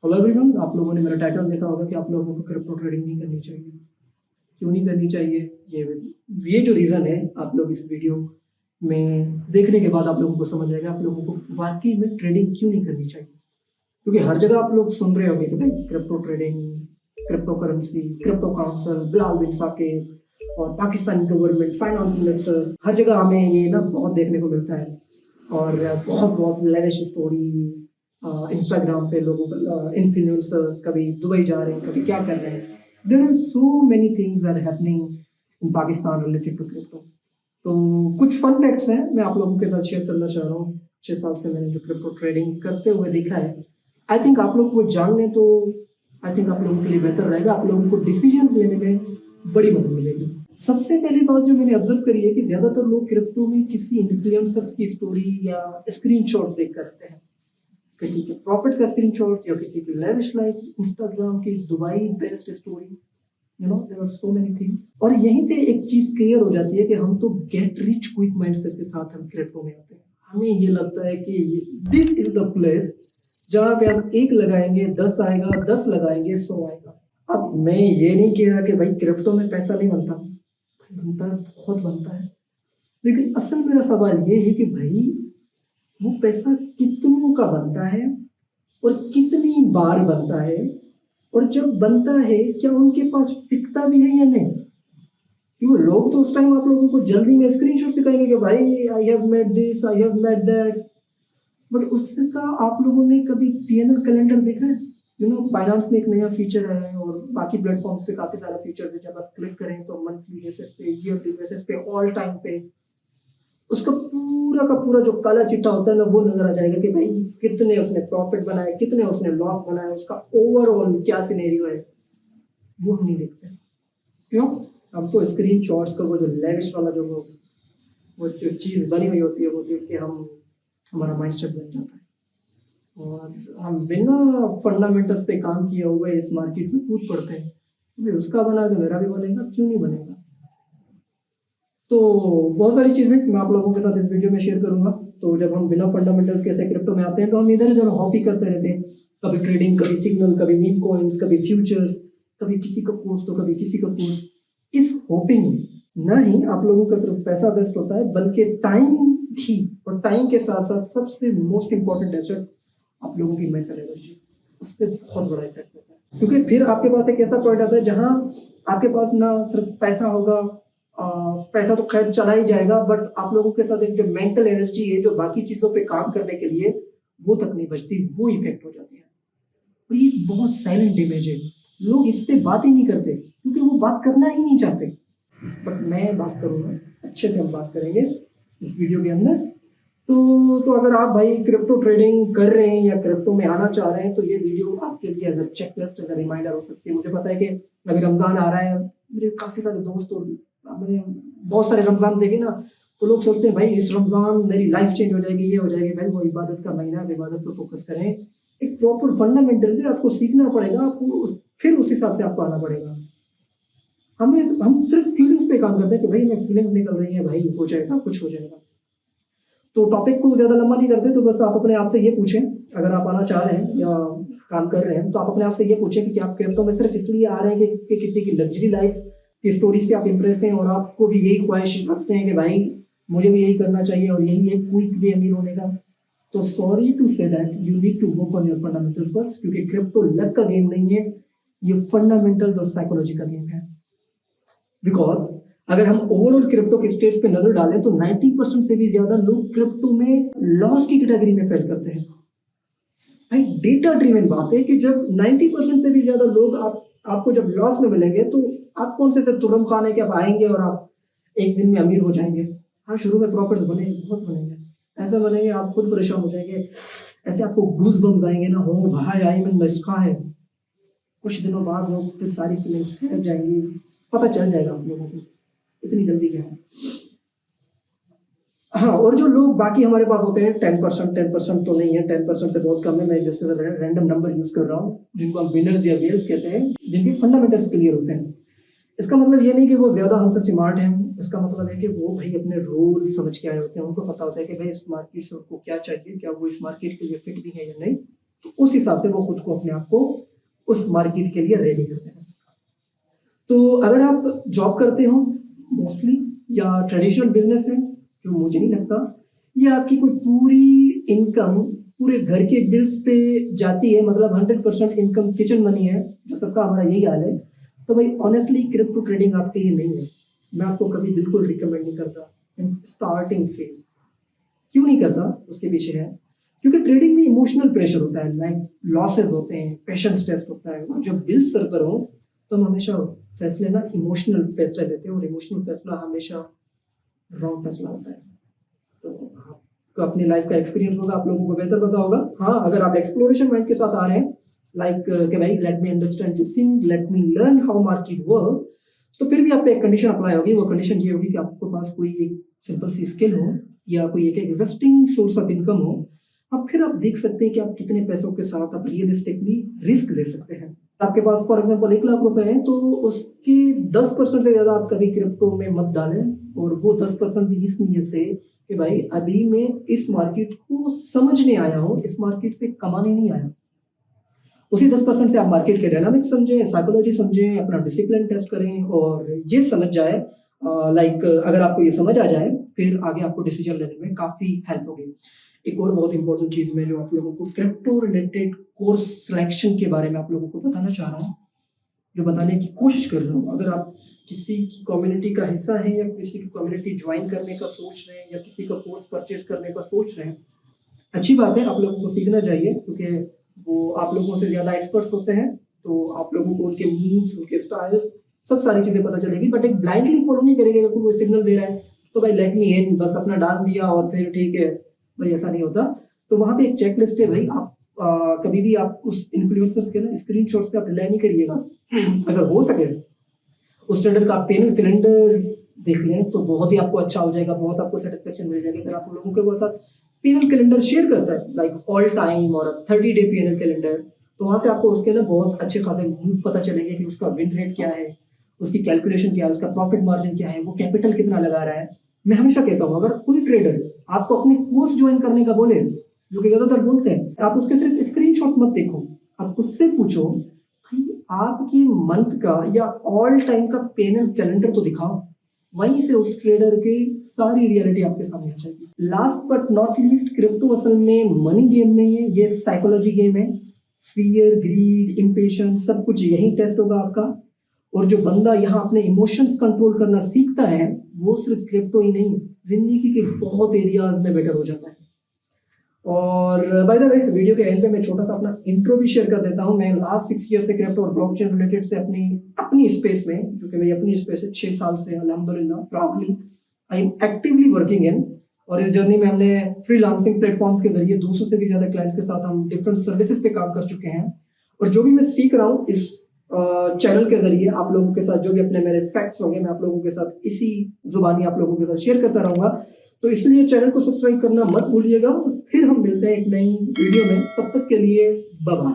Hello everyone, आप लोगों ने मेरा टाइटल देखा होगा कि आप लोगों को क्रिप्टो ट्रेडिंग नहीं करनी चाहिए। क्यों नहीं करनी चाहिए? ये जो रीज़न है, आप लोग इस वीडियो में देखने के बाद आप लोगों को समझ आएगा आप लोगों को वाक़ई में ट्रेडिंग क्यों नहीं करनी चाहिए। क्योंकि हर जगह आप लोग सुन रहे होंगे कि भाई crypto trading, crypto currency, crypto council, Bilal bin Saqib और पाकिस्तानी गवर्नमेंट, फाइनेंस इन्वेस्टर्स, हर जगह हमें ये ना बहुत देखने को मिलता है। और बहुत लेविश स्टोरी इंस्टाग्राम पे लोगों को इन्फ्लुएंसर्स कभी दुबई जा रहे हैं, कभी क्या कर रहे हैं। There are so many things are happening in Pakistan related to crypto. तो कुछ फन फैक्ट्स हैं, मैं आप लोगों के साथ शेयर करना चाह रहा हूँ। 6 साल से मैंने जो क्रिप्टो ट्रेडिंग करते हुए देखा है, आई थिंक आप लोग को जान लें तो आई थिंक आप लोगों के लिए बेहतर रहेगा। आप लोगों को डिसीजंस लेने में बड़ी मदद मिलेगी। सबसे पहली बात जो मैंने ऑब्जर्व करी है कि ज्यादातर लोग क्रिप्टो में किसी इन्फ्लुएंसर्स की स्टोरी या स्क्रीनशॉट देख करते हैं, किसी के प्रॉफिट का स्क्रीनशॉट या किसी की लेविश लाइफ, इंस्टाग्राम की Dubai based story, there are so many things. और यहीं से एक चीज क्लियर हो जाती है कि हम तो गेट रिच क्विक माइंडसेट के साथ हम क्रिप्टो में आते हैं। हमें ये लगता है कि दिस इज द प्लेस जहाँ पे हम 1 लगाएंगे 10 आएगा, 10 लगाएंगे 100 आएगा। अब मैं ये नहीं कह रहा कि भाई क्रिप्टो में पैसा नहीं बनता, बनता है, बहुत बनता है। लेकिन असल मेरा सवाल ये है कि भाई वो पैसा कितनों का बनता है और कितनी बार बनता है, और जब बनता है क्या उनके पास टिकता भी है या नहीं। क्योंकि लोग तो उस टाइम आप लोगों को जल्दी में स्क्रीनशॉट दिखाएंगे कि भाई I have made this, I have made that, but उसका आप लोगों ने कभी पीएनएल कैलेंडर देखा है? बाइनांस में एक नया फीचर है और बाकी प्लेटफॉर्म्स पे काफी सारे फीचर्स है। जब आप क्लिक करें तो मंथली बेसिस पे, ईयरली बेसिस पे, ऑल टाइम पे उसका पूरा का पूरा जो काला चिट्ठा होता है ना, वो नजर आ जाएगा कि भाई कितने उसने प्रॉफिट बनाए, कितने उसने लॉस बनाए, उसका ओवरऑल क्या सिनेरियो है। वो हम नहीं देखते। क्यों? हम तो स्क्रीन शॉट्स का वो जो लेविश वाला वो जो चीज़ बनी हुई होती है वो देख के हमारा माइंडसेट बन जाता है और हम बिना फंडामेंटल्स पे काम किए हुए इस मार्केट में कूद पड़ते हैं। भाई उसका बना तो मेरा भी बनेगा, क्यों नहीं बनेगा। तो बहुत सारी चीज़ें मैं आप लोगों के साथ इस वीडियो में शेयर करूंगा। तो जब हम बिना फंडामेंटल्स के ऐसे क्रिप्टो में आते हैं तो हम इधर उधर हॉपी करते रहते हैं, कभी ट्रेडिंग, कभी सिग्नल, कभी मीम कॉइन्स, कभी फ्यूचर्स, कभी किसी का कोर्स तो कभी किसी का कोर्स। इस होपिंग में ना ही आप लोगों का सिर्फ पैसा वेस्ट होता है बल्कि टाइम भी, और टाइम के साथ साथ सबसे मोस्ट इंपॉर्टेंट एसेट आप लोगों की मेंटल एनर्जी, उस पर बहुत बड़ा इफेक्ट होता है। क्योंकि फिर आपके पास एक ऐसा पॉइंट आता है जहां आपके पास ना सिर्फ पैसा होगा, पैसा तो खैर चला ही जाएगा, बट आप लोगों के साथ एक जो मेंटल एनर्जी है जो बाकी चीजों पे काम करने के लिए, वो तक नहीं बचती, वो इफेक्ट हो जाती है। और ये बहुत साइलेंट इमेज है, लोग इस पे बात ही नहीं करते क्योंकि वो बात करना ही नहीं चाहते। बट मैं बात करूंगा, अच्छे से हम बात करेंगे इस वीडियो के अंदर। तो अगर आप भाई क्रिप्टो ट्रेडिंग कर रहे हैं या क्रिप्टो में आना चाह रहे हैं तो ये वीडियो आपके लिए as a checklist, as a reminder हो सकती है। मुझे पता है कि अभी रमज़ान आ रहा है, मेरे काफ़ी सारे दोस्त और मैंने बहुत सारे रमज़ान देखे ना, तो लोग सोचते हैं भाई इस रमज़ान मेरी लाइफ चेंज हो जाएगी, ये हो जाएगी। भाई वो इबादत का महीना है, इबादत पर फोकस करें। एक प्रॉपर फंडामेंटल से आपको सीखना पड़ेगा, आपको फिर उस हिसाब से आपको आना पड़ेगा। हम सिर्फ फीलिंग्स पे काम करते हैं कि भाई मैं फीलिंग्स निकल रही है, भाई हो जाएगा, कुछ हो जाएगा। तो टॉपिक को ज़्यादा लंबा नहीं करते, तो बस आप अपने आप से ये पूछें, अगर आप आना चाह रहे हैं या काम कर रहे हैं तो आप अपने आप से ये पूछें कि आप क्रिप्टो में सिर्फ इसलिए आ रहे हैं कि किसी की लग्जरी लाइफ की स्टोरी से आप इम्प्रेस हैं और आपको भी यही ख्वाहिश रखते हैं कि भाई मुझे भी यही करना चाहिए और यही एक क्विक वे अमीर होने का। तो sorry to say that you need to work on your fundamentals first, क्योंकि क्रिप्टो लक का गेम नहीं है, ये फंडामेंटल्स और साइकोलॉजी का गेम है। बिकॉज अगर हम ओवरऑल क्रिप्टो के स्टेट्स पे नजर डालें तो 90% से भी ज्यादा लोग क्रिप्टो में लॉस की कैटेगरी में फेल करते हैं। भाई डेटा ड्रिवन बात है कि जब 90% से भी ज्यादा लोग आपको जब लॉस में मिलेंगे तो आप कौन से तुर्रम खाने के आप आएंगे और आप एक दिन में अमीर हो जाएंगे। हाँ, शुरू में प्रॉफिट्स बनेंगे, बहुत बनेंगे, ऐसा बनेंगे आप खुद परेशान हो जाएंगे, ऐसे आपको गूज बम्स आएंगे ना, हो भाई आई मीन द स्काई। कुछ दिनों बाद वो फिर सारी फीलिंग्स ठहर जाएंगी, पता चल जाएगा आप लोगों को इतनी जल्दी क्या है। हाँ, और जो लोग बाकी हमारे पास होते हैं 10% तो नहीं है, 10% से बहुत कम है, मैं जैसे रैंडम नंबर यूज कर रहा हूँ, जिनको हम विनर्स या वेल्स कहते हैं, जिनके फंडामेंटल्स क्लियर होते हैं। इसका मतलब ये नहीं कि वो ज्यादा हमसे स्मार्ट हैं, इसका मतलब है कि वो भाई अपने रोल समझ के आए होते हैं, उनको पता होता है कि भाई इस मार्केट से उनको क्या चाहिए, क्या वो इस मार्केट के लिए फिट भी है या नहीं, तो उस हिसाब से वो खुद को अपने आप को उस मार्केट के लिए रेडी करते हैं। तो अगर आप जॉब करते हो मोस्टली या ट्रेडिशनल बिजनेस है, जो मुझे नहीं लगता ये आपकी कोई पूरी इनकम पूरे घर के बिल्स पे जाती है, मतलब 100% इनकम किचन मनी है, जो सबका हमारा यही हाल है, तो भाई ऑनेस्टली क्रिप्टो ट्रेडिंग आपके लिए नहीं है। मैं आपको कभी बिल्कुल रिकमेंड नहीं करता इन स्टार्टिंग फेज। क्यों नहीं करता, उसके पीछे है क्योंकि ट्रेडिंग में इमोशनल प्रेशर होता है, लाइक लॉसेस होते हैं, पेशेंस टेस्ट होता है। और जब बिल सर पर हो तो हम हमेशा फैसले ना इमोशनल फैसला लेते हैं, और इमोशनल फैसला हमेशा रॉन्ग फैसला होता है। तो आपको अपनी लाइफ का एक्सपीरियंस होगा, आप लोगों को बेहतर पता होगा। हाँ, अगर आप एक्सप्लोरेशन माइंड के साथ आ रहे हैं, लाइक कि भाई let me understand this thing, let me learn how market work, तो फिर भी आप पे एक कंडीशन अप्लाई होगी। वो कंडीशन ये होगी कि आपके पास कोई एक सिंपल सी स्किल हो या कोई एक एग्जिस्टिंग सोर्स ऑफ इनकम हो। अब फिर आप देख सकते हैं कि आप कितने पैसों के साथ आप रियलिस्टिकली रिस्क ले सकते हैं। आपके पास फॉर एग्जांपल 1 लाख रुपए हैं, तो उसके 10% से ज़्यादा आप कभी क्रिप्टो में मत डालें, और वो 10% भी इस नीयत से कि भाई अभी मैं इस मार्केट को समझने आया हूँ, इस मार्केट से कमाने नहीं आया। उसी 10% से आप मार्केट के डायनामिक्स समझें, साइकोलॉजी समझें, अपना डिसिप्लिन टेस्ट करें, और ये समझ जाए लाइक अगर आपको ये समझ आ जाए, फिर आगे आपको डिसीजन लेने में काफ़ी हेल्प होगी। एक और बहुत इंपॉर्टेंट चीज़ में जो आप लोगों को क्रिप्टो रिलेटेड कोर्स सिलेक्शन के बारे में आप लोगों को बताना चाह रहा हूँ, जो बताने की कोशिश कर रहा हूँ। अगर आप किसी की कम्युनिटी का हिस्सा है या किसी की कम्युनिटी ज्वाइन करने का सोच रहे हैं या किसी का कोर्स परचेज करने का सोच रहे हैं, अच्छी बात है, आप लोगों को सीखना चाहिए, क्योंकि वो आप लोगों से ज़्यादा एक्सपर्ट्स होते हैं। तो आप लोगों को उनके मूव्स, उनके स्टाइल्स, सब सारी चीज़ें पता चलेगी। बट एक ब्लाइंडली फॉलो नहीं करेंगे, अगर कोई सिग्नल दे रहा है तो भाई लेट मी इन, बस अपना डाल दिया और फिर ठीक है भाई, ऐसा नहीं होता। तो वहाँ पे एक चेक लिस्ट है भाई, आप कभी भी आप उस इन्फ्लुएंसर्स के ना स्क्रीनशॉट्स पे आप रिलाई नहीं करिएगा। अगर हो सके उस ट्रेडर का पेमेंट कैलेंडर देख लें तो बहुत ही आपको अच्छा हो जाएगा, बहुत आपको सेटिस्फेक्शन मिल जाएगी। अगर आप लोगों के साथ पेनल कैलेंडर शेयर करता है, लाइक ऑल टाइम और 30 डे पेनल कैलेंडर, तो वहाँ से आपको उसके ना बहुत अच्छे खासे मूव पता चलेंगे कि उसका विन रेट क्या है, उसकी कैलकुलेशन क्या है, उसका प्रॉफिट मार्जिन क्या है, वो कैपिटल कितना लगा रहा है। मैं हमेशा कहता हूँ, अगर कोई ट्रेडर आपको अपनी कोर्स ज्वाइन करने का बोले, जो कि ज़्यादातर बोलते हैं, आप उसके सिर्फ स्क्रीनशॉट्स मत देखो, आप उससे पूछो भाई आपकी मंथ का या ऑल टाइम का पेनल कैलेंडर तो दिखाओ। वहीं से उस ट्रेडर की सारी रियलिटी आपके सामने आ जाएगी। Last but not least, crypto असल में मनी गेम नहीं है, ये साइकोलॉजी गेम है। फियर, ग्रीड, इम्पेशंस, सब कुछ यही टेस्ट होगा आपका। और जो बंदा यहाँ अपने इमोशंस कंट्रोल करना सीखता है, वो सिर्फ क्रिप्टो ही नहीं, जिंदगी के बहुत एरियाज में बेटर हो जाता है। और बाय द वे, वीडियो के एंड पे मैं छोटा सा अपना इंट्रो भी शेयर कर देता हूँ। मैं लास्ट 6 ईयर से क्रिप्टो और ब्लॉकचेन रिलेटेड से अपनी स्पेस में, जो कि मेरी अपनी स्पेस है, 6 साल से अल्हम्दुलिल्लाह proudly I am actively working in. और इस जर्नी में हमने फ्रीलांसिंग प्लेटफॉर्म्स के जरिए 200 से भी ज्यादा क्लाइंट्स के साथ हम डिफरेंट सर्विसेज पे काम कर चुके हैं। और जो भी मैं सीख रहा हूँ इस चैनल के जरिए आप लोगों के साथ, जो भी अपने मेरे फैक्ट्स होंगे, मैं आप लोगों के साथ इसी जुबानी आप लोगों के साथ शेयर करता रहूंगा। तो इसलिए चैनल को सब्सक्राइब करना मत भूलिएगा। फिर हम मिलते हैं एक नई वीडियो में, तब तक के लिए बाय बाय।